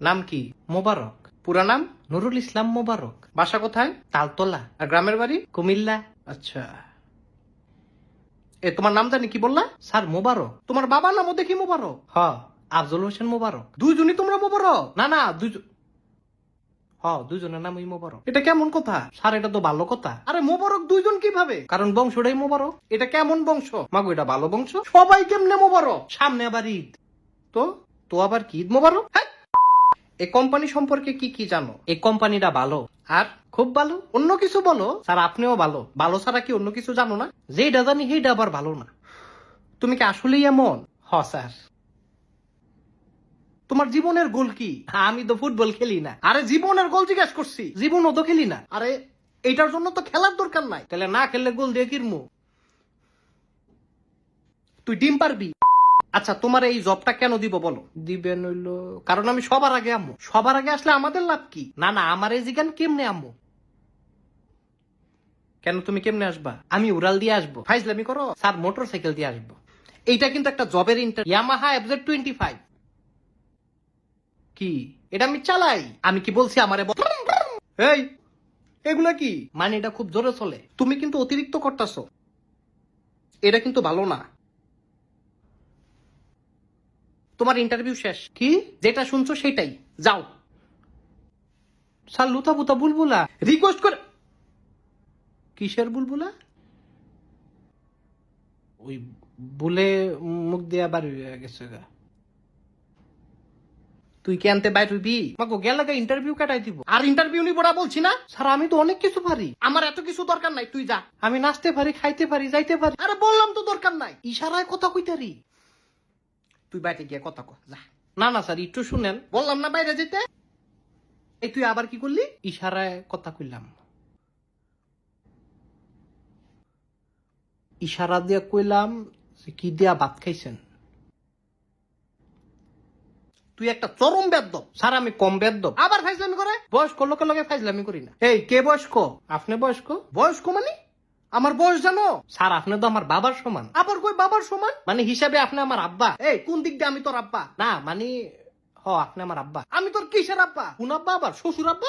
নাম কি? মোবারক। পুরা নাম? নুরুল ইসলাম মোবারক। বাসা কোথায়? তালতলা। আর গ্রামের বাড়ি? কুমিল্লা। আচ্ছা, তোমার নাম জানি কি বললা? স্যার মোবারক। তোমার বাবার নামও দেখি মোবারক। হ, আফজল হোসেন মোবারক। দুইজনই তোমরা মোবারক? না, দুইজন। দুইজনের নামই মোবারক। এটা কেমন কথা? স্যার এটা তো ভালো কথা। আরে মোবারক দুইজন কিভাবে? কারণ বংশটাই মোবারক। এটা কেমন বংশ? মাগো এটা ভালো বংশ। সবাই কেমনে মোবারক? সামনে আবার ঈদ। তো তো আবার কি ঈদ মোবারক? এই কোম্পানি সম্পর্কে কি কি জানো? এই কোম্পানিটা ভালো। আর খুব ভালো? অন্য কিছু বলো। স্যার আপনিও ভালো। ভালো ছাড়া কি অন্য কিছু জানো না? যেটা জানি সেইটা আবার ভালো না। তুমি কি আসলেই এমন? স্যার। তোমার জীবনের গোল কি? আমি তো ফুটবল খেলি না। আরে জীবনের গোল জিজ্ঞেস করছি। জীবনও তো খেলি না। আরে এইটার জন্য তো খেলার দরকার নাই। তাহলে না খেললে গোল দিয়ে কিরমু? তুই ডিম পারবি? আচ্ছা, তোমার এই জবটা কেন দিব বলো? দিবেন হইলো কারণ আমি সবার আগে আম্মু। সবার আগে আসলে আমাদের লাভ কি? না, আমার এই জিগান কেমনে আম্মু? কেন তুমি কেমনে আসবা? আমি উড়াল দিয়ে আসবো। ফাইজলামি করো? স্যার মোটর সাইকেল দিয়ে আসবো। এইটা কিন্তু একটা জবের ইন্টারভিউ। Yamaha FZ25। কি? এটা আমি চালাই। আমি কি বলছি আমারে এই এগুলা কি? মানে এটা খুব জোরে চলে। তুমি কিন্তু অতিরিক্ত করতেছো। এটা কিন্তু ভালো না। তোমার ইন্টারভিউ শেষ। কি? যেটা শুনছো সেটাই। যাও। স্যার লুতা পুতা বুলবুলা রিকোয়েস্ট করে। কিসের বুলবুলা? ওই বুলে মুখ দিয়ে বাড়ি হয়ে গেছে গা। তুই কি আনতে বাইর হইবি? মাগো গেলাগা ইন্টারভিউ কাটাই দিব। আর ইন্টারভিউ নিব না বলছি না? স্যার আমি তো অনেক কিছু পারি। আমার এত কিছু দরকার নাই, তুই যা। আমি নাচতে পারি, খাইতে পারি, যাইতে পারি। আরে বললাম তো দরকার নাই। ইশারায় কথা কইতারি। তুই বাইরে গিয়ে কথা কর যা। না স্যার একটু শুনেন। বললাম না বাইরে যেতে। এই তুই আবার কি করলি? ইশারায় কথা কইলাম। ইশারা দিয়ে কইলাম যে কি দিয়া ভাত খাইছেন। তুই একটা চরম বেদ্যপ। স্যার আমি কম বেদ্যপ। আবার ফাইজলামি করে? বয়স্ক লোকের লগে ফাইজলামি করি না। এই কে বয়স্ক? আপনি বয়স্ক? বয়স্ক মানে? আমার বয়স জানো? স্যার আপনি তো আমার বাবার সমান। আবার কই বাবার সমান? মানে হিসাবে আপনি আমার আব্বা। এই কোন দিক দিয়ে আমি তোর আব্বা? না মানে আপনি আমার আব্বা। আমি তোর কিসের আব্বা? কোন আব্বা? আবার শ্বশুর আব্বা?